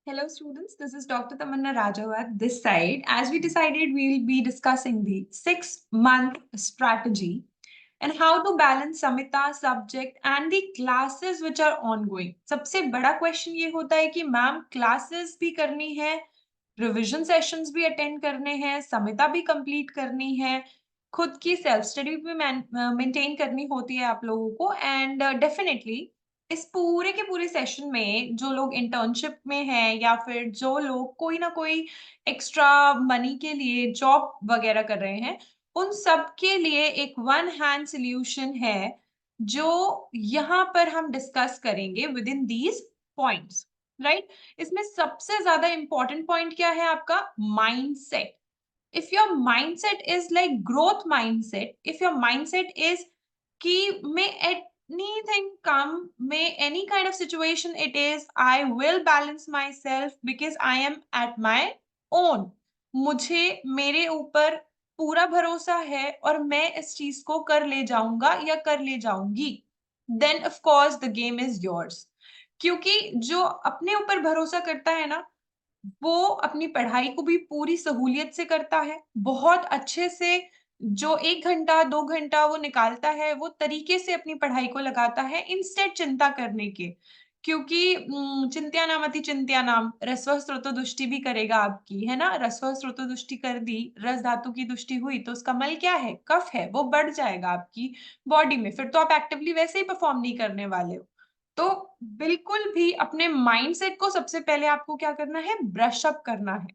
Hello students, this is Dr. Tamanna Rajawat this side. As we decided, we'll be discussing the 6-month strategy and how to balance Samhita subject and the classes which are ongoing. सबसे बड़ा question ये होता है कि ma'am classes भी करनी है, revision sessions भी अटेंड करने हैं, समिता भी कंप्लीट करनी है, खुद की सेल्फ स्टडी भी मेंटेन करनी होती है आप लोगों को एंड डेफिनेटली इस पूरे के पूरे सेशन में जो लोग इंटर्नशिप में हैं या फिर जो लोग कोई ना कोई एक्स्ट्रा मनी के लिए जॉब वगैरह कर रहे हैं, उन सब के लिए एक वन हैंड सॉल्यूशन है, जो यहाँ पर हम डिस्कस करेंगे with in these points, right? इसमें सबसे ज़्यादा इम्पोर्टेंट पॉइंट क्या है आपका? Mindset. If your mindset is like growth mindset, if your mindset is कि may anything come, may any kind of situation it is, I will balance myself because I am at my own. मुझे मेरे ऊपर पूरा भरोसा है और मैं इस चीज को कर ले जाऊंगा या कर ले जाऊंगी, then of course the game is yours. क्योंकि जो अपने ऊपर भरोसा करता है ना, वो अपनी पढ़ाई को भी पूरी सहूलियत से करता है, बहुत अच्छे से जो 1 घंटा, 2 घंटा वो निकालता है, वो तरीके से अपनी पढ़ाई को लगाता है इंस्टेड चिंता करने के। क्योंकि चिंत्यानामति चिंत्यानाम, रस्वः स्रोतोदुष्टि भी करेगा आपकी, है ना? रस्वः स्रोतोदुष्टि कर दी, रस धातु की दुष्टि हुई, तो उसका मल क्या है? कफ है, वो बढ़ जाएगा आपकी बॉडी में, फिर तो आप एक्टिवली वैसे ही परफॉर्म नहीं करने वाले हो। तो बिल्कुल भी अपने माइंडसेट को सबसे पहले आपको क्या करना है? ब्रश अप करना है।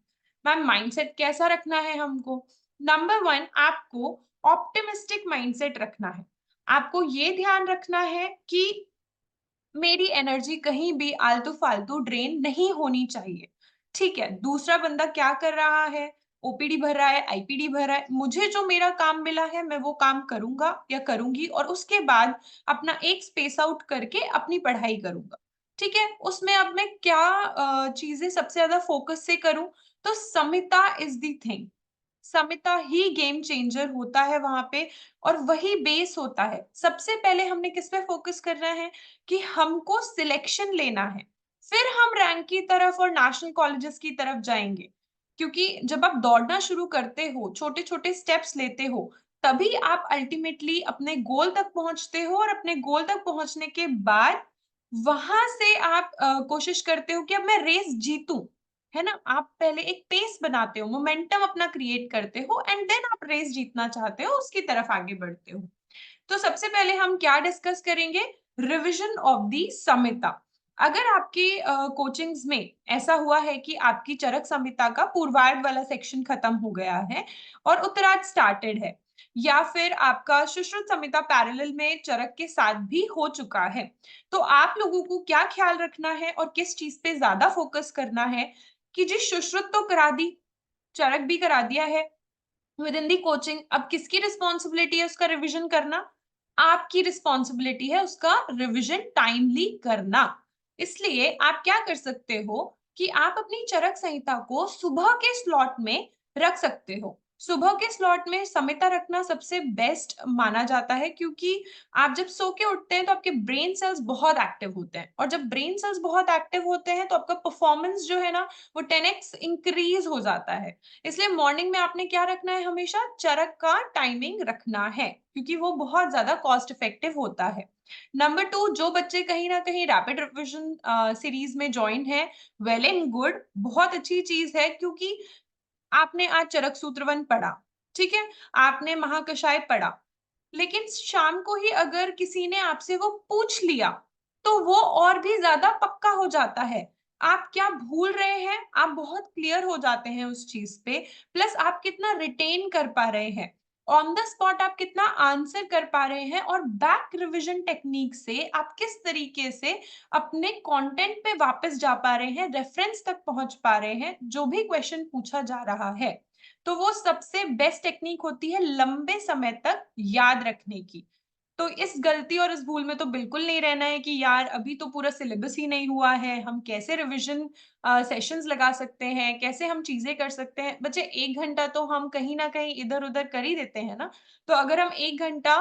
मैम माइंडसेट कैसा रखना है हमको? नंबर 1 आपको ऑप्टिमिस्टिक माइंडसेट रखना है। आपको ये ध्यान रखना है कि मेरी एनर्जी कहीं भी आलतू-फालतू ड्रेन नहीं होनी चाहिए। ठीक है, दूसरा बंदा क्या कर रहा है? ओपीडी भर रहा है, आईपीडी भर रहा है, मुझे जो मेरा काम मिला है मैं वो काम करूँगा या करूँगी और उसके बाद अपना एक स्पेस आउट करके अपनी पढ़ाई करूँगा। ठीक है? उसमें अब मैं क्या चीज़ें सबसे ज़्यादा फोकस से करूँ? तो Samita is the thing. Samita he game changer होता है वहाँ पे और वही बेस होता है। सबसे पहले हमने किस पे फोकस करना है कि हमको सिलेक्शन लेना है। फिर हम रैंक की तरफ और नेशनल कॉलेजेस की तरफ जाएँगे। क्योंकि जब आप दौड़ना शुरू करते हो, छोटे-छोटे स्टेप्स लेते हो, तभी आप अल्टीमेटली अपने गोल तक पहुँचते हो और अपने गोल तक पहुँचने के बाद वहाँ से आप कोशिश करते हो कि अब मैं रेस जीतूँ। है ना? आप पहले एक पेस बनाते हो, मोमेंटम अपना क्रिएट करते हो एंड देन आप रेस जीतना चाहते हो, उसकी तरफ आगे बढ़ते हो। तो सबसे पहले हम क्या डिस्कस करेंगे? रिविजन ऑफ द संहिता। अगर आपके कोचिंग्स में ऐसा हुआ है कि आपकी चरक संहिता का पूर्वार्ध वाला सेक्शन खत्म हो गया है और उत्तरार्ध स्टार्टेड है, या फिर आपका सुश्रुत संहिता पैरेलल में चरक के साथ भी हो चुका है, तो आप लोगों को क्या ख्याल रखना है और किस चीज पे ज्यादा फोकस करना है कि जी सुश्रुत तो करा दी, चरक भी करा दिया है विद इन दी कोचिंग, अब किसकी रिस्पॉन्सिबिलिटी है उसका रिवीजन करना? आपकी रिस्पॉन्सिबिलिटी है उसका रिवीजन टाइमली करना। इसलिए आप क्या कर सकते हो कि आप अपनी चरक संहिता को सुबह के स्लॉट में रख सकते हो। सुबह के स्लॉट में संहिता रखना सबसे बेस्ट माना जाता है, क्योंकि आप जब सो के उठते हैं तो आपके ब्रेन सेल्स बहुत एक्टिव होते हैं और जब ब्रेन सेल्स बहुत एक्टिव होते हैं तो आपका परफॉर्मेंस जो है ना, वो 10x इंक्रीज हो जाता है। इसलिए मॉर्निंग में आपने क्या रखना है? हमेशा चरक का टाइमिंग रखना है, क्योंकि वो बहुत ज़्यादा कॉस्ट इफेक्टिव होता है। नंबर 2, जो बच्चे कहीं न कहीं रैपिड रिविजन सीरीज़ में जॉइन हैं, वेल एंड गुड, बहुत अच्छी चीज़ है, क्योंकि आपने आज चरक सूत्रवन पढ़ा, ठीक है? आपने महाकषाय पढ़ा, लेकिन शाम को ही अगर किसी ने आपसे वो पूछ लिया, तो वो और भी ज़्यादा पक्का हो जाता है। आप क्या भूल रहे हैं, आप बहुत क्लियर हो जाते हैं उस चीज़ पे, प्लस आप कितना रिटेन कर पा रहे हैं। ऑन द स्पॉट आप कितना आंसर कर पा रहे हैं और बैक रिविजन टेक्नीक से आप किस तरीके से अपने कंटेंट पे वापस जा पा रहे हैं, रेफरेंस तक पहुँच पा रहे हैं, जो भी क्वेश्चन पूछा जा रहा है। तो वो सबसे बेस्ट टेक्नीक होती है लंबे समय तक याद रखने की। तो इस गलती और इस भूल में तो बिल्कुल नहीं रहना है कि यार अभी तो पूरा सिलेबस ही नहीं हुआ है, हम कैसे रिविजन सेशंस लगा सकते हैं, कैसे हम चीज़ें कर सकते हैं। बच्चे 1 घंटा तो हम कहीं न कहीं इधर-उधर कर ही देते हैं ना। तो अगर हम 1 घंटा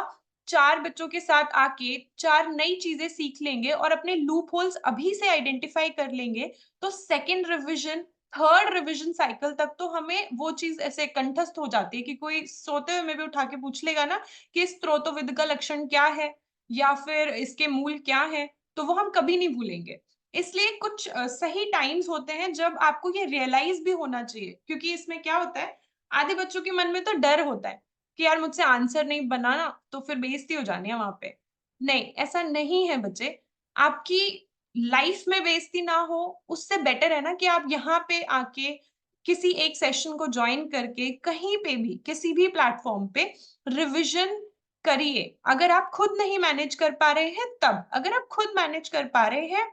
4 बच्चों के साथ आके 4 नई चीजें सीख लेंगे और अपने लूप होल्स अभी से आइडेंटिफाई कर लेंगे, तो second revision, third revision cycle तक तो हमें वो चीज ऐसे कंठस्थ हो जाती है कि कोई सोते हुए में भी उठा के पूछ लेगा ना कि स्त्रोतोविद का लक्षण क्या है या फिर इसके मूल क्या है, तो वो हम कभी नहीं भूलेंगे। इसलिए कुछ सही टाइम्स होते हैं जब आपको ये रियलाइज भी होना चाहिए, क्योंकि इसमें क्या होता है, आधे बच्चों के मन में तो डर होता है कि यार मुझसे आंसर नहीं बनाना तो फिर बेइज्जती हो जानी है वहां पे। नहीं, ऐसा नहीं है बच्चे। आपकी लाइफ में बेइज्जती ना हो, उससे बेटर है ना कि आप यहाँ पे आके किसी एक सेशन को ज्वाइन करके कहीं पे भी किसी भी प्लेटफॉर्म पे रिवीजन करिए। अगर आप खुद नहीं मैनेज कर पा रहे हैं तब, अगर आप खुद मैनेज कर पा रहे हैं,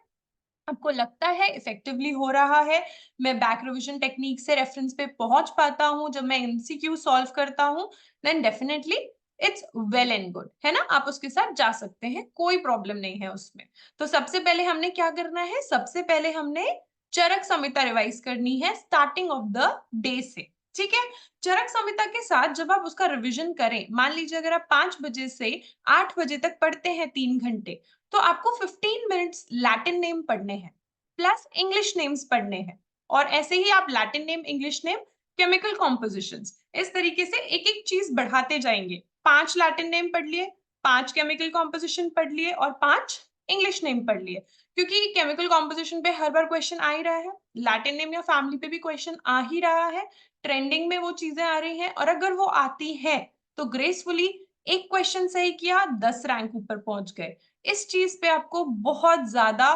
आपको लगता है इफेक्टिवली हो रहा है, मैं बैक रिवीजन टेक्निक से रेफरेंस पे पहुंच पाता हूं जब मैं एमसीक्यू सॉल्व करता हूं, then definitely it's well and good, है ना, आप उसके साथ जा सकते हैं, कोई प्रॉब्लम नहीं है उसमें। तो सबसे पहले हमने क्या करना है, सबसे पहले हमने चरक संहिता रिवाइज करनी है स्टार्टिंग ऑफ द डे से। ठीक है, चरक संहिता के साथ जब आप उसका रिवीजन करें, मान लीजिए अगर आप 5 बजे से 8 बजे तक पढ़ते हैं 3 घंटे, तो आपको 15 मिनट्स लैटिन नेम पढ़ने हैं प्लस इंग्लिश नेम्स पढ़ने हैं। और ऐसे ही आप Latin name, English name, chemical compositions, इस तरीके से एक एक चीज बढ़ाते जाएंगे। 5 लैटिन नेम पढ़ लिए, 5 केमिकल कॉम्पोजिशन पढ़ लिए और 5 इंग्लिश नेम पढ़ लिए, क्योंकि केमिकल कॉम्पोजिशन पे हर बार क्वेश्चन आ ही रहा है, लैटिन नेम या फैमिली पे भी क्वेश्चन आ ही रहा है, ट्रेंडिंग में वो चीजें आ रही हैं, और अगर वो आती है तो ग्रेसफुली एक क्वेश्चन सही किया, 10 रैंक ऊपर पहुंच गए। इस चीज पे आपको बहुत ज्यादा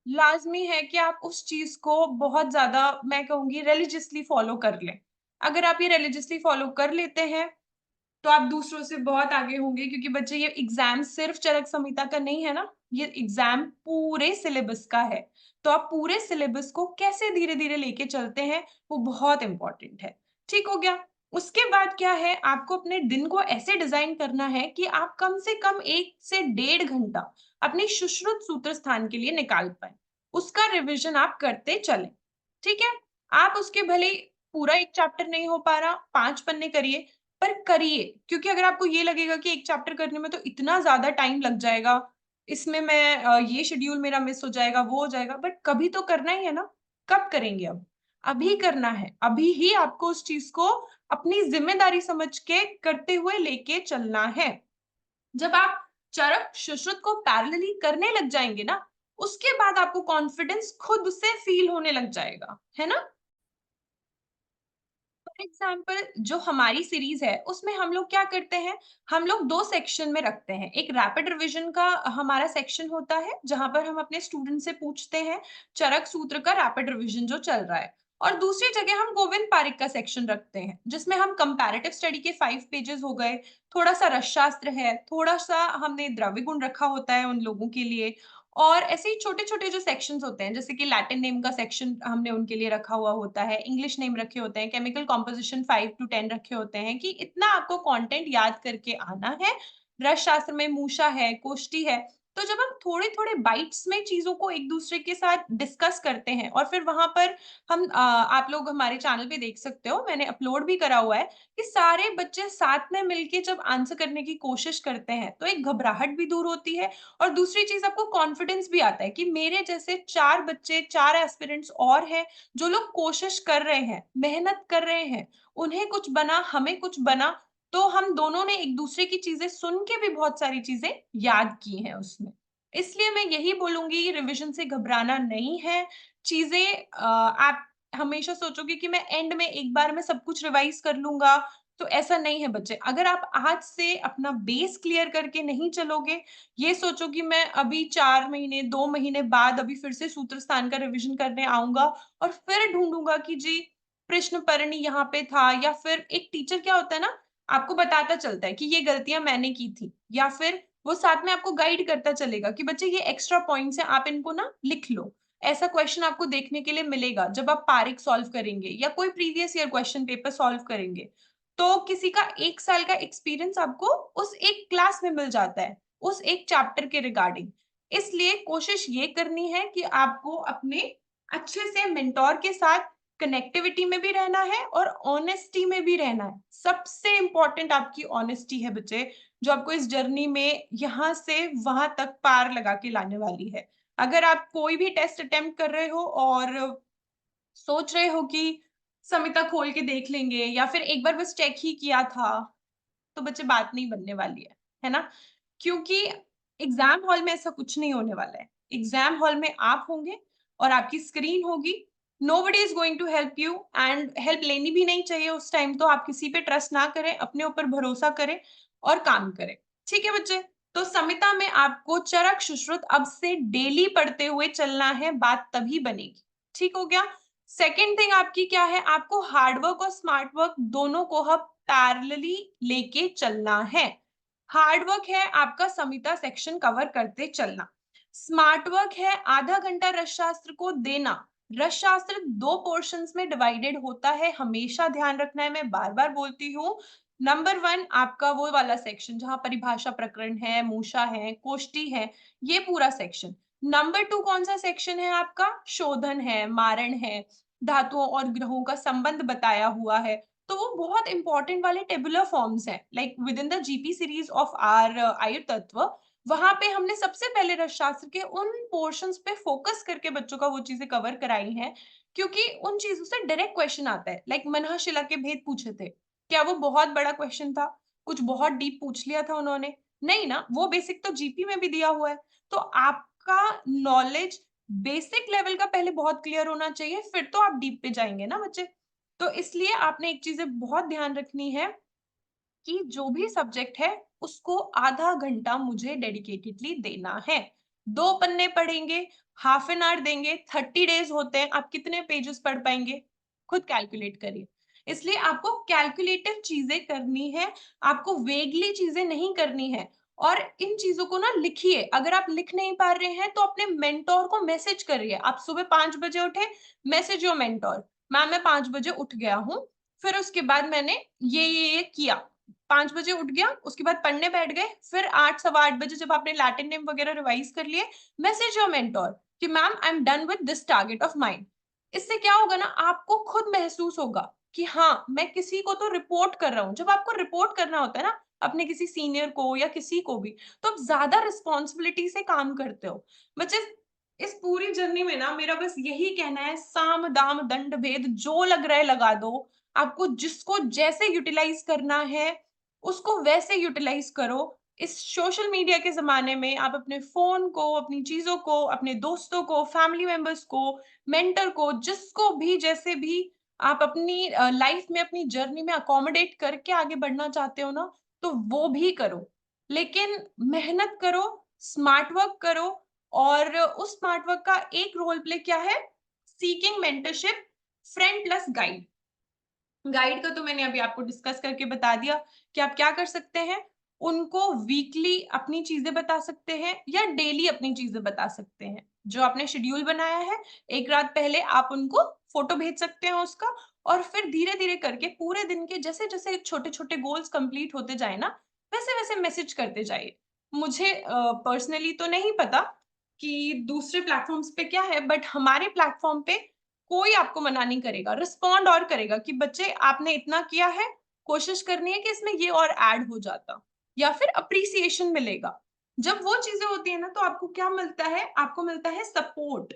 लाजमी है कि आप उस चीज को बहुत ज्यादा, मैं कहूंगी, रिलीजियसली फॉलो कर लें। अगर आप ये रिलीजियसली फॉलो कर लेते हैं तो आप दूसरों से बहुत आगे होंगे, क्योंकि बच्चे ये एग्जाम सिर्फ चरक संहिता का नहीं है ना, ये एग्जाम पूरे सिलेबस का है। तो आप पूरे सिलेबस को कैसे धीरे धीरे लेके चलते हैं, वो बहुत इंपॉर्टेंट है। ठीक हो गया। उसके बाद क्या है, आपको अपने दिन को ऐसे डिजाइन करना है कि आप कम से कम 1 से 1.5 घंटा अपनी सुश्रुत सूत्र स्थान के लिए निकाल पाए, उसका रिविजन आप करते चलें। ठीक है, आप उसके भले ही पूरा एक चैप्टर नहीं हो पा रहा, 5 पन्ने करिए, पर करिए, क्योंकि अगर आपको ये लगेगा कि एक चैप्टर करने में तो इतना ज्यादा टाइम लग जाएगा, इसमें मैं ये शेड्यूल मेरा मिस हो जाएगा, वो हो जाएगा, बट कभी तो करना ही है ना। कब करेंगे? अब अभी करना है, अभी ही आपको उस चीज को अपनी जिम्मेदारी समझ के करते हुए लेके चलना है। जब आप चरक सुश्रुत को पैरेलली करने लग जाएंगे ना, उसके बाद आपको कॉन्फिडेंस खुद से फील होने लग जाएगा, है ना। फॉर एग्जाम्पल जो हमारी सीरीज है उसमें हम लोग क्या करते हैं, हम लोग 2 सेक्शन में रखते हैं। एक रैपिड रिवीजन का हमारा सेक्शन होता है जहां पर हम अपने स्टूडेंट से पूछते हैं चरक सूत्र का रैपिड रिवीजन जो चल रहा है, और दूसरी जगह हम गोविंद पारिक का सेक्शन रखते हैं जिसमें हम कंपैरेटिव स्टडी के 5 पेजेस हो गए, थोड़ा सा रसशास्त्र है, थोड़ा सा हमने द्रव्य गुण रखा होता है उन लोगों के लिए, और ऐसे ही छोटे-छोटे जो सेक्शंस होते हैं, जैसे कि लैटिन नेम का सेक्शन हमने उनके लिए रखा हुआ होता है, इंग्लिश नेम रखे होते हैं, केमिकल कंपोजिशन 5 टू 10 रखे होते हैं कि इतना आपको कंटेंट याद करके आना है। रसशास्त्र में मूषा है, कोष्ठी है, तो जब हम थोड़े-थोड़े बाइट्स में चीज़ों को एक-दूसरे के साथ डिस्कस करते हैं और फिर वहाँ पर हम आप लोग हमारे चैनल पे देख सकते हो, मैंने अपलोड भी करा हुआ है कि सारे बच्चे साथ में मिलके जब आंसर करने की कोशिश करते हैं, तो एक घबराहट भी दूर होती है, और दूसरी चीज़ आपको कॉन्फिडेंस भी आता है कि मेरे जैसे 4 बच्चे, 4 एस्पिरेंट्स और हैं, जो लोग कोशिश कर रहे हैं, मेहनत कर रहे हैं, उन्हें कुछ बना, हमें कुछ बना, तो हम दोनों ने एक-दूसरे की चीज़ें सुन के भी बहुत सारी चीज़ें याद की हैं उसमें। इसलिए मैं यही बोलूँगी, रिविज़न से घबराना नहीं है। चीज़ें आप हमेशा सोचोगे कि मैं एंड में एक बार में सब कुछ रिवाइज़ कर लूँगा, तो ऐसा नहीं है बच्चे। अगर आप आज से अपना बेस क्लियर करके नहीं चलोगे, ये सोचो कि मैं अभी 4 महीने, 2 महीने बाद अभी फिर से सूत्रस्थान का रिवीजन करने आऊँगा और फिर ढूँढूँगा कि जी प्रश्न परिणी यहाँ पे था, या फिर एक टीचर क्या होता है ना, आपको बताता चलता है कि ये गलतियाँ मैंने की थी, या फिर वो साथ में आपको गाइड करता चलेगा कि बच्चे ये एक्स्ट्रा पॉइंट्स हैं, आप इनको ना लिख लो। ऐसा क्वेश्चन आपको देखने के लिए मिलेगा जब आप पारिक सॉल्व करेंगे या कोई previous year question paper solve करेंगे। तो किसी का 1 साल का एक्सपीरियंस आपको उस एक क्लास में मिल जाता है, उस एक चैप्टर के रिगार्डिंग। इसलिए कोशिश ये करनी है कि आपको अपने अच्छे से मेंटर के साथ कनेक्टिविटी में भी रहना है और ऑनेस्टी में भी रहना है। सबसे इंपॉर्टेंट आपकी ऑनेस्टी है बच्चे। जो आपको इस जर्नी में यहाँ से वहां तक पार लगा के लाने वाली है। अगर आप कोई भी टेस्ट अटेम्प्ट कर रहे हो और सोच रहे हो कि समिता खोल के देख लेंगे या फिर एक बार बस चेक ही किया था, तो बच्चे बात नहीं बनने वाली है ना? क्योंकि एग्ज़ाम हॉल में ऐसा कुछ नहीं होने वाला है। एग्ज़ाम हॉल में आप होंगे और आपकी स्क्रीन होगी। Nobody is going to help you and help लेनी भी नहीं चाहिए उस टाइम तो आप किसी पे ट्रस्ट ना करें, अपने ऊपर भरोसा करें और काम करें। ठीक है बच्चे? तो समिता में आपको चरक सुश्रुत अब से डेली पढ़ते हुए चलना है, बात तभी बनेगी। ठीक हो गया? सेकंड थिंग आपकी क्या है? आपको हार्ड वर्क और स्मार्ट वर्क दोनों को अब पैरेलली लेके चलना है। हार्ड वर्क है आपका समिता सेक्शन कवर करते चलना। स्मार्ट वर्क है आधा घंटा रसशास्त्र को देना। रसशास्त्र 2 पोर्शंस में डिवाइडेड होता है, हमेशा ध्यान रखना है, मैं बार-बार बोलती हूँ। नंबर 1 आपका वो वाला सेक्शन जहाँ परिभाषा प्रकरण है, मूषा है, कोष्ठी है, ये पूरा सेक्शन। नंबर 2 कौन-सा सेक्शन है आपका? शोधन है, मारण है, धातुओं और ग्रहों का संबंध बताया हुआ है। तो वो बहुत इंपॉर्टेंट वाले टेबुलर फॉर्म्स हैं, like with in the GP series of r आयुर्तत्व। वहां पे हमने सबसे पहले रसशास्त्र के उन पोर्शंस पे फोकस करके बच्चों का वो चीजें कवर कराई हैं, क्योंकि उन चीजों से डायरेक्ट क्वेश्चन आता है। लाइक मनहशिला के भेद पूछे थे, क्या वो बहुत बड़ा क्वेश्चन था? कुछ बहुत डीप पूछ लिया था उन्होंने? नहीं ना, वो बेसिक तो जीपी में भी दिया हुआ है। तो आपका नॉलेज बेसिक लेवल का पहले बहुत क्लियर होना चाहिए, फिर तो आप डीप पे जाएंगे ना बच्चे। तो इसलिए आपने एक चीज़ें बहुत ध्यान रखनी है कि जो भी सब्जेक्ट है, उसको आधा घंटा मुझे डेडिकेटेडली देना है। 2 पन्ने पढ़ेंगे, हाफ एन आवर देंगे, 30 डेज़ होते हैं, आप कितने पेजेज़ पढ़ पाएँगे? खुद कैलकुलेट करिए। इसलिए आपको कैलकुलेटिव चीज़ें करनी है, आपको वेगली चीज़ें नहीं करनी है और इन चीज़ों को ना लिखिए। अगर आप लिख नहीं पा रहे हैं, तो अपने मेंटर को मैसेज करिए। आप सुबह 5 बजे उठे, मैसेज योर मेंटर, मैम मैं 5 बजे उठ गया हूँ, फिर उसके बाद मैंने ये किया। 5 बजे उठ गया, उसके बाद पढ़ने बैठ गए, फिर 8 सवा 8 बजे जब आपने लैटिन नेम वगैरह रिवाइज़ कर लिए, मैसेज योर मेंटर कि ma'am I am done with this target of mine. इससे क्या होगा ना, आपको खुद महसूस होगा कि हाँ, मैं किसी को तो रिपोर्ट कर रहा हूँ। जब आपको रिपोर्ट करना होता है ना, अपने किसी सीनियर को या किसी को भी, तो आप ज़्यादा रिस्पॉन्सिबिलिटी से काम करते हो। बच्चे, इस पूरी जर्नी में ना मेरा बस यही कहना है, साम, दाम, दंड, भेद जो लग रहा है लगा दो। आपको जिसको जैसे यूटिलाइज़ करना है, उसको वैसे यूटिलाइज़ करो। इस सोशल मीडिया के ज़माने में आप अपने फ़ोन को, अपनी चीज़ों को, अपने दोस्तों को, फैमिली मेंबर्स को, मेंटर को, जिसको भी जैसे भी आप अपनी लाइफ़ में, अपनी जर्नी में अकोमोडेट करके आगे बढ़ना चाहते हो ना, तो वो भी करो। लेकिन मेहनत करो, स्मार्ट वर्क करो और उस स्मार्ट वर्क का एक रोल प्ले क्या है? Seeking mentorship, friend plus guide. Guide का तो मैंने अभी आपको डिस्कस करके बता दिया कि आप क्या कर सकते हैं, उनको वीकली अपनी चीज़ें बता सकते हैं या डेली अपनी चीज़ें बता सकते हैं। जो आपने शेड्यूल बनाया है, एक रात पहले आप उनको फ़ोटो भेज सकते हैं उसका और फिर धीरे-धीरे करके पूरे दिन के जैसे-जैसे छोटे-छोटे गोल्स कंप्लीट होते जाएँ ना, वैसे-वैसे मैसेज करते जाइए। मुझे पर्सनली तो नहीं पता कि दूसरे प्लेटफ़ॉर्म्स पे क्या है, बट हमारे प्लेटफ़ॉर्म पे कोई आपको मना नहीं करेगा, रिस्पॉन्ड और करेगा कि बच्चे आपने इतना किया है, कोशिश करनी है कि इसमें ये और ऐड हो जाता या फिर एप्रिसिएशन मिलेगा। जब वो चीज़ें होती है ना तो आपको क्या मिलता है? आपको मिलता है सपोर्ट।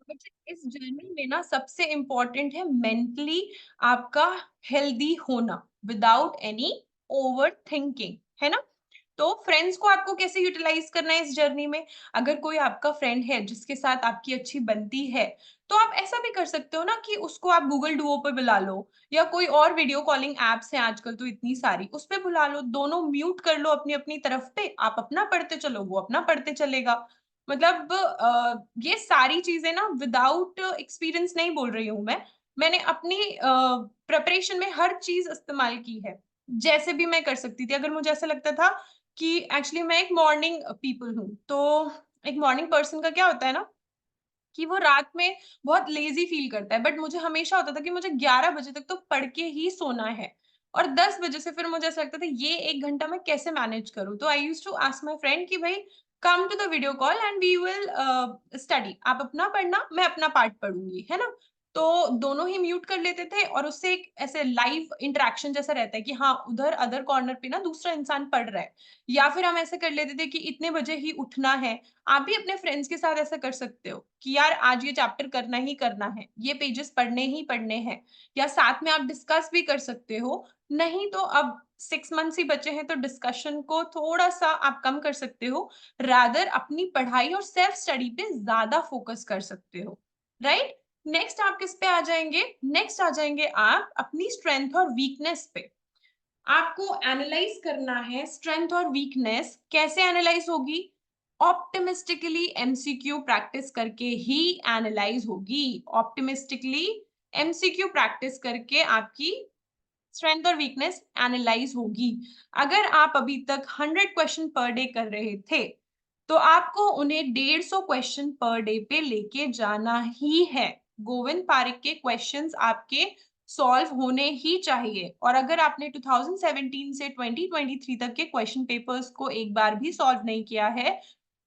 बच्चे, इस जर्नी में ना सबसे इम्पोर्टेंट है मेंटली आपका हेल्दी होना विदाउट एनी ओवरथिंकिंग, है ना? तो फ्रेंड्स को आपको कैसे यूटिलाइज करना है इस जर्नी में? अगर कोई आपका फ्रेंड है जिसके साथ आपकी अच्छी बनती है, तो आप ऐसा भी कर सकते हो ना कि उसको आप गूगल डुओ पे बुला लो या कोई और वीडियो कॉलिंग एप्स हैं आजकल तो इतनी सारी, उस पे बुला लो, दोनों म्यूट कर लो अपनी-अपनी तरफ पे, आप अपना पढ़ते चलो, वो अपना पढ़ते चलेगा। मतलब ये सारी चीज़ें ना विदाउट एक्सपीरियंस नहीं बोल रही हूँ मैं। मैंने अपनी प्रिपरेशन में हर चीज़ इस्तेमाल की है। जैसे भी मैं कर सकती थी, अगर मुझे ऐसा लगता था कि एक्चुअली मैं एक मॉर्निंग पीपल हूँ, तो एक मॉर्निंग पर्सन का क्या होता है ना कि वो रात में बहुत लेज़ी फ़ील करता है, बट मुझे हमेशा होता था कि मुझे 11 बजे तक तो पढ़ के ही सोना है और 10 बजे से फिर मुझे ऐसा लगता था ये 1 घंटा मैं कैसे मैनेज करूँ? तो I used to ask my friend कि भई come to the video call and we will study. आप अपना पढ़ना, मैं अपना पार्ट पढ़ूँगी, है ना? तो दोनों ही म्यूट कर लेते थे और उससे एक ऐसे लाइव इंटरेक्शन जैसा रहता है कि हाँ, उधर अदर कॉर्नर पे ना दूसरा इंसान पढ़ रहा है। या फिर हम ऐसे कर लेते थे कि इतने बजे ही उठना है। आप भी अपने फ्रेंड्स के साथ ऐसा कर सकते हो कि यार आज ये चैप्टर करना ही करना है, ये पेजेस पढ़ने ही पढ़ने हैं, या साथ में आप डिस्कस भी कर सकते हो। नहीं तो अब 6 मंथ्स ही बचे हैं तो डिस्कशन को थोड़ा-सा आप कम कर सकते हो, रादर अपनी पढ़ाई और सेल्फ स्टडी पे ज़्यादा फोकस कर सकते हो, राइट? नेक्स्ट आप किस पे आ जाएँगे? नेक्स्ट आ जाएँगे आप अपनी स्ट्रेंथ और वीकनेस पे। आपको एनालाइज़ करना है स्ट्रेंथ और वीकनेस, कैसे एनालाइज़ होगी? ऑप्टिमिस्टिकली एमसीक्यू प्रैक्टिस करके ही एनालाइज़ होगी। ऑप्टिमिस्टिकली एमसीक्यू प्रैक्टिस करके आपकी स्ट्रेंथ और वीकनेस एनालाइज़ होगी। अगर आप अभी तक 100 क्वेश्चन पर डे कर रहे थे, तो आपको उन्हें 150 क्वेश्चन पर डे पे लेके जाना ही है। गोविंद पारिक के क्वेश्चंस आपके सॉल्व होने ही चाहिए, और अगर आपने 2017 से 2023 तक के क्वेश्चन पेपर्स को एक बार भी सॉल्व नहीं किया है,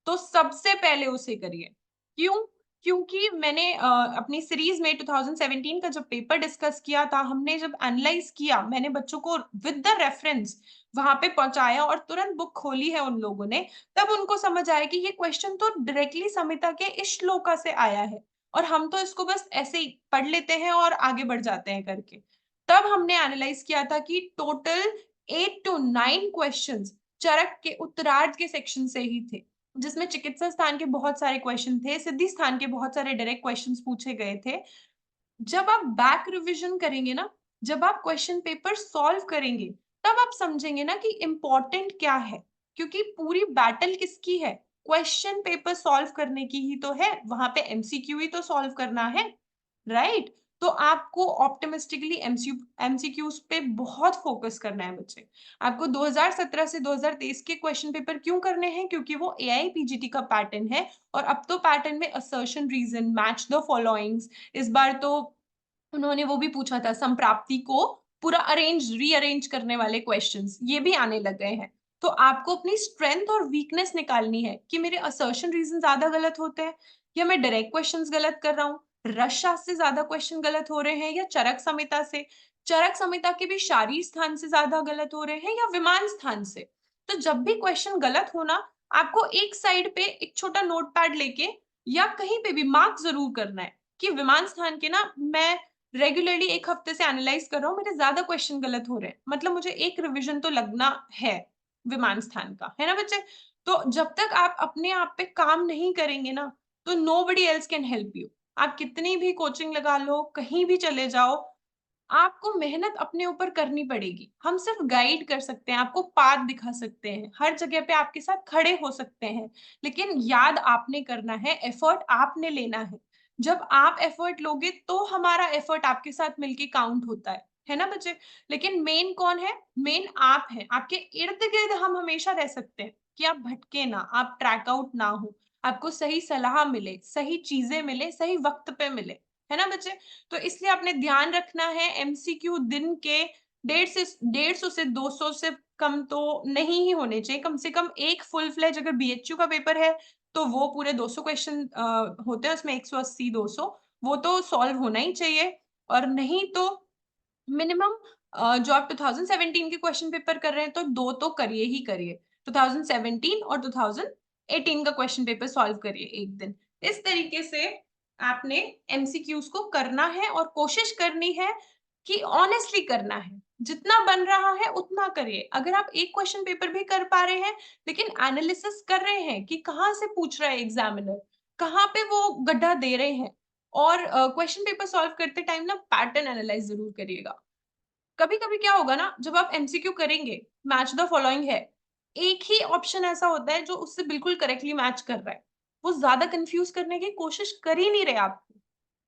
तो सबसे पहले उसे करिए। क्यों? क्योंकि मैंने अपनी सीरीज़ में 2017 का जब पेपर डिस्कस किया था, हमने जब एनालाइज़ किया, मैंने बच्चों को विद द रेफरेंस वहाँ पे पहुँचाया और तुरंत बुक खोली है उन लोगों ने, तब उनको समझ आया कि ये क्वेश्चन तो डायरेक्टली समिता के इस श्लोका से आया है और हम तो इसको बस ऐसे ही पढ़ लेते हैं और आगे बढ़ जाते हैं करके। तब हमने एनालाइज़ किया था कि टोटल 8 टू 9 क्वेश्चन्स चरक के उत्तरार्ध के सेक्शन से ही थे। जिसमें चिकित्सा स्थान के बहुत सारे क्वेश्चन थे, सिद्धि स्थान के बहुत सारे डायरेक्ट क्वेश्चंस पूछे गए थे। जब आप बैक रिविजन करेंगे ना, जब आप क्वेश्चन पेपर सॉल्व करेंगे, तब आप समझेंगे ना कि इम्पोर्टेंट क्या है, क्योंकि पूरी बैटल किसकी है? क्वेश्चन पेपर सॉल्व करने की ही तो है, वहाँ पे एमसीक्यू ही तो सॉल्व करना है, राइट? तो आपको ऑप्टिमिस्टिकली एमसीक्यूज़ पे बहुत फोकस करना है बच्चे। आपको 2017 से 2023 के क्वेश्चन पेपर क्यों करने हैं? क्योंकि वो एआईपीजीटी का पैटर्न है और अब तो पैटर्न में assertion, reason, match the followings, इस बार तो उन्होंने वो भी पूछा था संप्राप्ति को पूरा रीअरेंज करने वाले क्वेश्चंस, ये भी आने लग गए हैं। तो आपको अपनी स्ट्रेंथ और वीकनेस निकालनी है कि मेरे असर्शन रीज़न ज़्यादा गलत होते हैं या मैं डायरेक्ट क्वेश्चंस गलत कर रहा हूँ, रस शास्त्र से ज़्यादा क्वेश्चन गलत हो रहे हैं या चरक संहिता से। चरक संहिता के भी शारीर स्थान से ज़्यादा गलत हो रहे हैं या विमान स्थान से। तो जब भी क्वेश्चन गलत हो ना, आपको एक साइड पे एक छोटा नोटपैड लेके या कहीं पे भी मार्क ज़रूर करना है कि विमान स्थान के ना मैं रेगुलरली 1 हफ्ते से एनालाइज़ कर रहा हूँ, मेरे ज़्यादा क्वेश्चन गलत हो रहे हैं। मतलब मुझे एक रिविज़न तो लगना है विमान स्थान का, है ना बच्चे? तो जब तक आप अपने आप पे काम नहीं करेंगे ना, तो nobody else can help you. आप कितनी भी कोचिंग लगा लो, कहीं भी चले जाओ, आपको मेहनत अपने ऊपर करनी पड़ेगी। हम सिर्फ गाइड कर सकते हैं, आपको पाथ दिखा सकते हैं, हर जगह पे आपके साथ खड़े हो सकते हैं, लेकिन याद आपने करना है, एफर्ट आपने लेना है। जब आप एफर्ट लोगे तो हमारा एफर्ट आपके साथ मिलके काउंट होता है ना बच्चे? लेकिन मेन कौन है? मेन आप हैं। आपके इर्द-गिर्द हम हमेशा रह सकते हैं कि आप भटके ना, आप ट्रैक आउट ना हो, आपको सही सलाह मिले, सही चीज़ें मिले, सही वक़्त पे मिले, है ना बच्चे? तो इसलिए आपने ध्यान रखना है एमसीक्यू दिन के 150 से 200 से कम तो नहीं ही होने चाहिए। कम से कम एक फुल फ्लेज अगर बीएचयू का पेपर है, तो वो पूरे 200 क्वेश्चन होते हैं उसमें 180, 200 वो तो सॉल्व होना ही चाहिए, और नहीं तो मिनिमम जो आप 2017 के क्वेश्चन पेपर कर रहे हैं, तो 2 तो करिए ही करिए। 2017 और 2018 का क्वेश्चन पेपर सॉल्व करिए एक दिन। इस तरीके से आपने एमसीक्यूज़ को करना है और कोशिश करनी है कि ऑनेस्टली करना है। जितना बन रहा है उतना करिए। अगर आप एक क्वेश्चन पेपर भी कर पा रहे हैं, लेकिन एनालिसिस कर रहे हैं कि कहाँ से पूछ रहा है एग्ज़ामिनर, कहाँ पे वो गड्ढा दे रहे हैं, और क्वेश्चन पेपर सॉल्व करते टाइम ना पैटर्न एनालाइज़ ज़रूर करिएगा। कभी-कभी क्या होगा ना, जब आप एमसीक्यू करेंगे, मैच द फॉलोइंग है, एक ही ऑप्शन ऐसा होता है जो उससे बिल्कुल करेक्टली मैच कर रहा है। वो ज़्यादा कन्फ्यूज़ करने की कोशिश कर ही नहीं रहे आपको।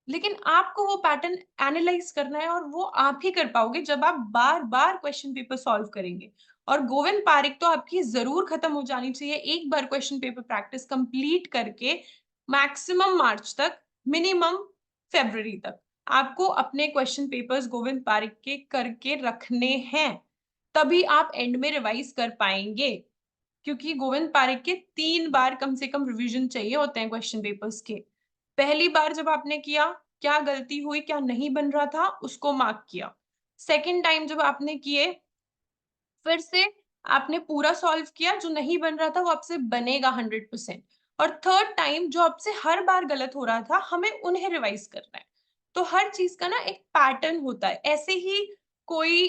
लेकिन आपको वो पैटर्न एनालाइज़ करना है और वो आप ही कर पाओगे जब आप बार-बार क्वेश्चन पेपर सॉल्व करेंगे। और गोविंद पारिक तो आपकी ज़रूर खत्म हो जानी चाहिए एक बार क्वेश्चन पेपर प्रैक्टिस कंप्लीट करके, मैक्सिमम मार्च तक, मिनिमम फ़रवरी तक। आपको अपने क्वेश्चन पेपर्स गोविंद पारिक के करके रखने हैं, तभी आप एंड में रिवाइज़ कर पाएँगे। क्योंकि गोविंद पारिक के 3 बार कम से कम रिवीजन चाहिए होते हैं क्वेश्चन पेपर्स के। पहली बार जब आपने किया, क्या गलती हुई, क्या नहीं बन रहा था, उसको मार्क किया। सेकंड टाइम जब आपने किए, फिर से आपने पूरा सॉल्व किया, जो नहीं बन रहा था वो आपसे बनेगा 100%। और थर्ड टाइम जो आपसे हर बार गलत हो रहा था, हमें उन्हें रिवाइज़ करना है। तो हर चीज़ का ना एक पैटर्न होता है। ऐसे ही कोई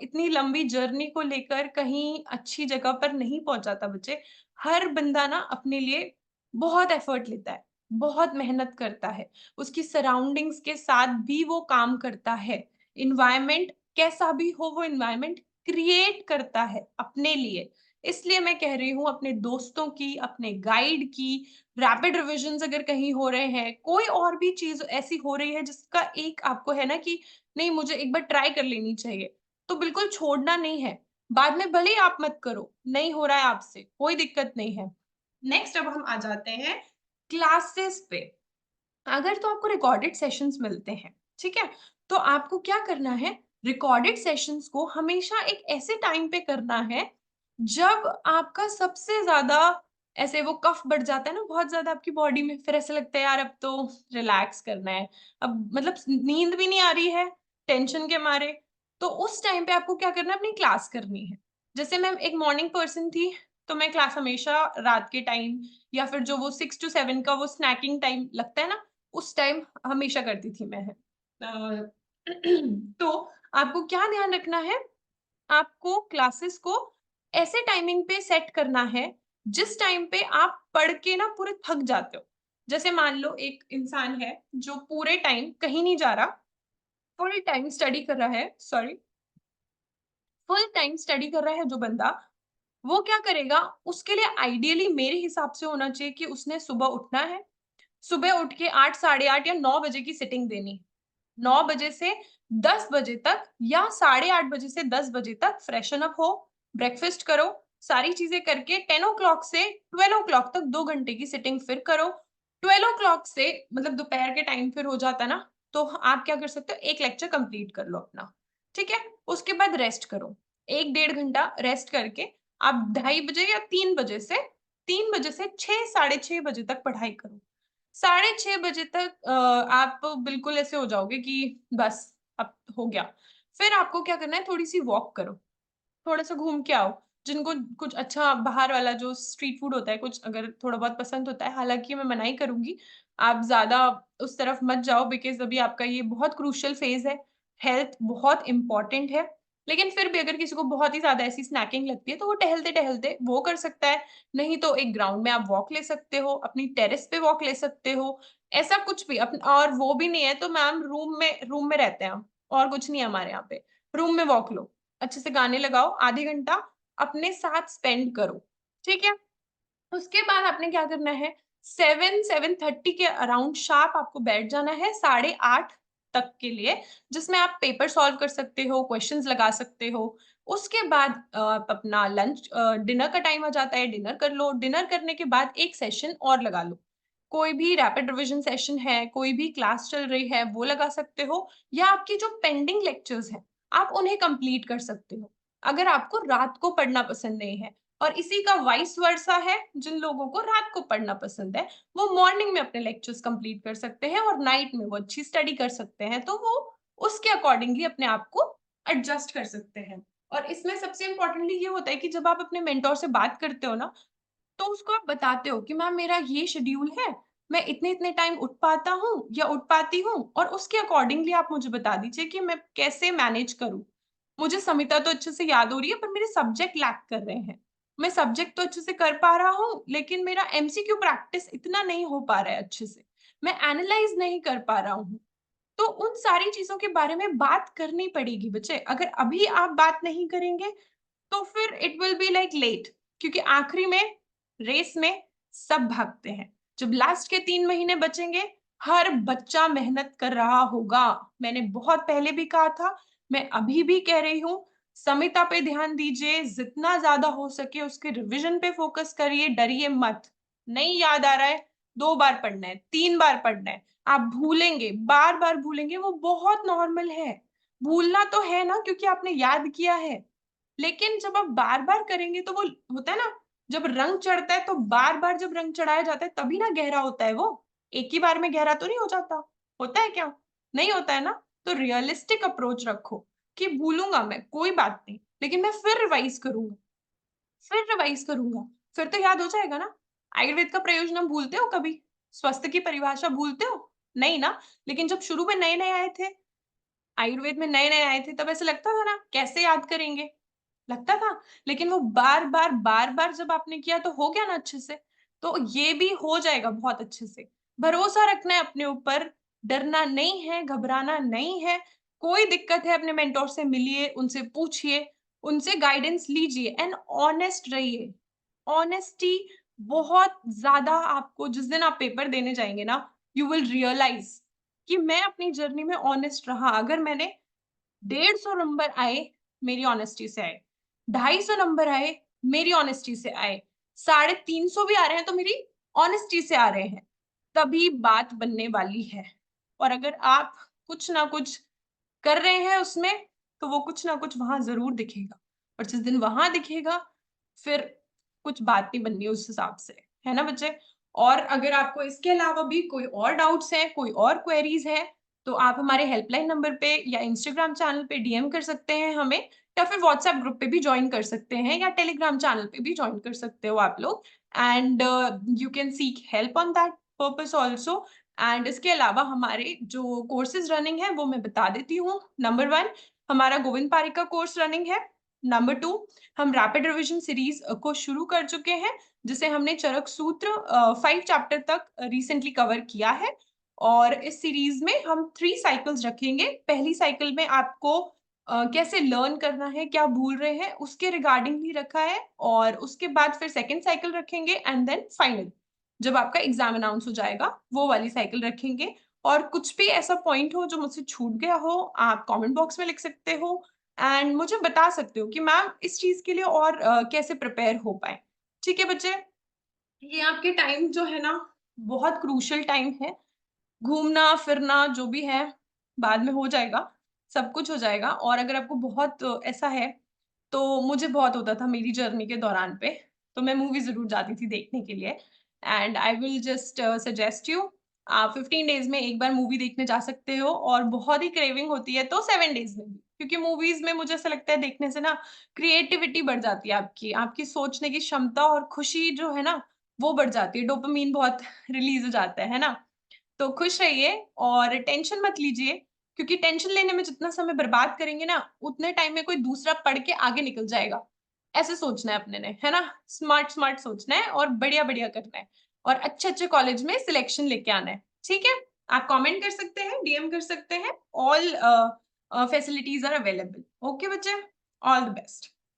इतनी लंबी जर्नी को लेकर कहीं अच्छी जगह पर नहीं पहुँचाता बच्चे। हर बंदा ना अपने लिए बहुत एफर्ट लेता है, बहुत मेहनत करता है। उसकी सराउंडिंग्स के साथ भी वो काम करता है। एनवायरनमेंट कैसा भी हो, वो एनवायरनमेंट क्रिएट करता है अपने लिए। इसलिए मैं कह रही हूँ अपने दोस्तों की, अपने गाइड की, रैपिड रिविजन्स अगर कहीं हो रहे हैं, कोई और भी चीज़ ऐसी हो रही है जिसका एक आपको है ना कि नहीं मुझे एक बार ट्राई कर लेनी चाहिए, तो बिल्कुल छोड़ना नहीं है। बाद में भले ही आप मत करो, नहीं हो रहा है आपसे, कोई दिक्कत नहीं है। नेक्स्ट अब हम आ जाते हैं क्लासेस पे। अगर तो आपको रिकॉर्डेड सेशंस मिलते हैं, ठीक है? तो आपको क्या करना है, रिकॉर्डेड सेशंस को हमेशा एक ऐसे टाइम पे करना है, जब आपका सबसे ज़्यादा ऐसे वो कफ बढ़ जाता है ना बहुत ज़्यादा आपकी बॉडी में, फिर ऐसा लगता है यार अब तो रिलैक्स करना है। अब मतलब नींद भी नहीं आ रही है, टेंशन के मारे, तो उस टाइम पे आपको क्या करना है, अपनी क्लास करनी है। जैसे मैं एक मॉर्निंग पर्सन थी, तो मैं क्लास हमेशा रात के टाइम या फिर जो वो 6 टू 7 का वो स्नैकिंग टाइम लगता है ना, उस टाइम हमेशा करती थी मैं। तो आपको क्या ध्यान रखना है, आपको क्लासेस को ऐसे टाइमिंग पे सेट करना है, जिस टाइम पे आप पढ़ के ना पूरे थक जाते हो। जैसे मान लो एक इंसान है, जो पूरे टाइम कहीं नहीं जा रहा, फुल टाइम स्टडी कर रहा है सॉरी, फुल टाइम स्टडी कर रहा है जो बंदा, वो क्या करेगा, उसके लिए आइडियली मेरे हिसाब से होना चाहिए कि उसने सुबह उठना है, सुबह उठ के 8 साढ़े 8 या 9 बजे की सिटिंग देनी। 9 बजे से 10 बजे तक या साढ़े 8 बजे से 10 बजे तक फ्रेशन अप हो, ब्रेकफ़ास्ट करो, सारी चीज़ें करके 10 ओ क्लॉक से 12 ओ क्लॉक तक 2 घंटे की सिटिंग फिर करो। 12 ओ क्लॉक से मतलब दोपहर के टाइम फिर हो जाता ना, तो आप क्या कर सकते हो, 1 लेक्चर कंप्लीट कर लो अपना, ठीक है? उसके बाद रेस्ट करो। 1 डेढ़ घंटा रेस्ट करके आप ढाई बजे या 3 बजे से 6 साढ़े 6 बजे तक पढ़ाई करो। साढ़े 6 बजे तक आप बिल्कुल ऐसे हो जाओगे कि बस अब हो गया। फिर आपको क्या करना है, थोड़ी-सी वॉक करो, थोड़ा-सा घूम के आओ। जिनको कुछ अच्छा बाहर वाला जो स्ट्रीट फूड होता है, कुछ अगर थोड़ा बहुत पसंद होता है, हालाँकि मैं मना ही करूँगी, आप ज़्यादा उस तरफ मत जाओ बिकॉज़ अभी आपका ये बहुत क्रूशियल फ़ेज़ है, हेल्थ बहुत इम्पोर्टेंट है। लेकिन फिर भी अगर किसी को बहुत ही ज़्यादा ऐसी स्नैकिंग लगती है, तो वो टहलते-टहलते वो कर सकता है। नहीं तो एक ग्राउंड में आप वॉक ले सकते हो, अपनी टेरेस पे वॉक ले सकते हो, ऐसा कुछ भी अप और वो भी नहीं है तो मैम रूम में रहते हैं हम, और कुछ नहीं है हमारे यहाँ पे। रूम में वॉक लो। अच्छे से गाने लगाओ, आधे घंटा अपने साथ स्पेंड करो, ठीक है? उसके बाद आपने क्या करना है, 7 7:30 के अराउंड शार्प आपको बैठ जाना है, साढ़े 8 तक के लिए, जिसमें आप पेपर सॉल्व कर सकते हो, क्वेश्चंस लगा सकते हो। उसके बाद आप अपना डिनर का टाइम आ जाता है, डिनर कर लो, डिनर करने के बाद 1 सेशन और लगा लो। कोई भी रैपिड रिविजन सेशन है, कोई भी क्लास चल रही है, वो लगा सकते हो या आपकी जो पेंडिंग लेक्चर्स हैं, आप उन्हें कंप्लीट कर सकते हो। अगर आपको रात को पढ़ना पसंद नहीं है और इसी का वाइस वर्सा है, जिन लोगों को रात को पढ़ना पसंद है, वो मॉर्निंग में अपने लेक्चर्स कंप्लीट कर सकते हैं और नाइट में वो अच्छी स्टडी कर सकते हैं, तो वो उसके अकॉर्डिंगली अपने आप को एडजस्ट कर सकते हैं। और इसमें सबसे इम्पोर्टेंटली ये होता है कि जब आप अपने मेंटर से बात करते हो ना, तो उसको आप बताते हो कि मैम मेरा ये शेड्यूल है, मैं इतने-इतने टाइम उठ पाता हूँ या उठ पाती हूँ और उसके अकॉर्डिंगली आप मुझे बता दीजिए कि मैं कैसे मैनेज करूँ। मुझे समिता तो अच्छे से याद हो रही है पर मेरे सब्जेक्ट लैक कर रहे हैं। मैं सब्जेक्ट तो अच्छे से कर पा रहा हूँ, लेकिन मेरा एमसीक्यू प्रैक्टिस इतना नहीं हो पा रहा है अच्छे से। मैं एनालाइज़ नहीं कर पा रहा हूँ। तो उन सारी चीज़ों के बारे में बात करनी पड़ेगी बच्चे। अगर अभी आप बात नहीं करेंगे तो फिर it will be like late, क्योंकि आखिरी में रेस में सब भागते हैं। जब लास्ट के 3 महीने बचेंगे, हर बच्चा मेहनत कर रहा होगा। मैंने बहुत पहले भी कहा था, मैं अभी भी कह रही हूँ, समिता पे ध्यान दीजिए, जितना ज़्यादा हो सके उसके रिविज़न पे फ़ोकस करिए, डरिए मत। नहीं याद आ रहा है, 2 बार पढ़ना है, 3 बार पढ़ना है। आप भूलेंगे, बार-बार भूलेंगे, वो बहुत नॉर्मल है। भूलना तो है ना क्योंकि आपने याद किया है। लेकिन जब आप बार-बार करेंगे तो वो होता है ना, जब रंग चढ़ता है तो बार-बार जब रंग चढ़ाया जाता है तभी ना गहरा होता है वो। एक ही बार में गहरा तो नहीं हो जाता। होता है क्या? नहीं होता है ना? तो रियलिस्टिक अप्रोच रखो कि भूलूँगा मैं, कोई बात नहीं, लेकिन मैं फिर रिवाइज़ करूँगा, फिर तो याद हो जाएगा ना। आयुर्वेद का प्रयोजन भूलते हो कभी? स्वास्थ्य की परिभाषा भूलते हो? नहीं ना? लेकिन जब शुरू में नए-नए आए थे, आयुर्वेद में नए-नए आए थे, तब ऐसा लगता था ना, कैसे याद करेंगे? लगता था, लेकिन वो बार-बार जब आपने किया तो हो गया ना अच्छे से। तो ये भी हो जाएगा बहुत अच्छे से। भरोसा रखना है अपने ऊपर, डरना नहीं है, घबराना नहीं है। कोई दिक्कत है अपने मेंटर से मिलिए, उनसे पूछिए, उनसे गाइडेंस लीजिए एंड ऑनेस्ट रहिए। ऑनेस्टी बहुत ज़्यादा आपको जिस दिन आप पेपर देने जाएँगे ना, यू विल रियलाइज़ कि मैं अपनी जर्नी में ऑनेस्ट रहा। अगर मैंने 150 नंबर आए, मेरी ऑनेस्टी से आए। 250 नंबर आए, मेरी ऑनेस्टी से आए। 350 भी आ रहे हैं तो मेरी ऑनेस्टी से आ रहे हैं। तभी बात बनने वाली है। और अगर आप कुछ ना कुछ कर रहे हैं उसमें, तो वो कुछ ना कुछ वहाँ ज़रूर दिखेगा। और जिस दिन वहाँ दिखेगा, फिर कुछ बात नहीं बननी उस हिसाब से। है ना बच्चे? और अगर आपको इसके अलावा भी कोई और डाउट्स हैं, कोई और क्वेरीज़ हैं, तो आप हमारे हेल्पलाइन नंबर पे या इंस्टाग्राम चैनल पे डीएम कर सकते हैं हमें, या फिर व्हाट्सएप ग्रुप पे भी जॉइन कर सकते हैं, या टेलीग्राम चैनल पे भी जॉइन कर सकते हो आप लोग। And you can seek help on that purpose also. And इसके अलावा हमारे जो कोर्सेज़ रनिंग हैं वो मैं बता देती हूँ। नंबर 1 हमारा गोविंद पारिक का कोर्स रनिंग है। नंबर 2 हम रैपिड रिविजन सीरीज़ को शुरू कर चुके हैं, जिसे हमने चरक सूत्र 5 चैप्टर तक रिसेंटली कवर किया है। और इस सीरीज़ में हम 3 साइकिल्स रखेंगे। पहली साइकिल में आपको कैसे लर्न करना है, क्या भूल रहे हैं, उसके रिगार्डिंग ही रखा है, और उसके बाद फिर सेकंड साइकिल रखेंगे एंड देन फाइनल, जब आपका एग्ज़ाम अनाउंस हो जाएगा, वो वाली साइकिल रखेंगे। और कुछ भी ऐसा पॉइंट हो जो मुझसे छूट गया हो, आप कमेंट बॉक्स में लिख सकते हो एंड मुझे बता सकते हो कि मैम इस चीज़ के लिए और कैसे प्रिपेयर हो पाएँ। ठीक है बच्चे? ये आपके टाइम जो है ना, बहुत क्रूशियल टाइम है। घूमना-फिरना जो भी है, बाद में हो जाएगा, सब कुछ हो जाएगा। और अगर आपको बहुत ऐसा है, तो मुझे बहुत होता था मेरी जर्नी के दौरान पे, तो मैं मूवी ज़रूर जाती थी देखने के लिए। And I will just suggest you, आप 15 डेज़ में एक बार मूवी देखने जा सकते हो, और बहुत ही क्रेविंग होती है तो 7 डेज़ में भी। क्योंकि मूवीज़ में मुझे ऐसा लगता है देखने से ना क्रिएटिविटी बढ़ जाती है आपकी, आपकी सोचने की क्षमता और खुशी जो है ना, वो बढ़ जाती है, डोपामाइन बहुत रिलीज़ हो जाता है ना? तो खुश रहिए और टेंशन मत लीजिए, क्योंकि टेंशन लेने में जितना समय बर्बाद करेंगे ना, उतने टाइम में कोई दूसरा पढ़ के आगे निकल जाएगा। ऐसे सोचना है अपने ने, है ना? स्मार्ट-स्मार्ट सोचना है और बढ़िया-बढ़िया करना है, और अच्छे-अच्छे कॉलेज में सिलेक्शन लेके आना है, ठीक है? आप कमेंट कर सकते हैं, डीएम कर सकते हैं, all facilities are available. Okay बच्चे? All the best.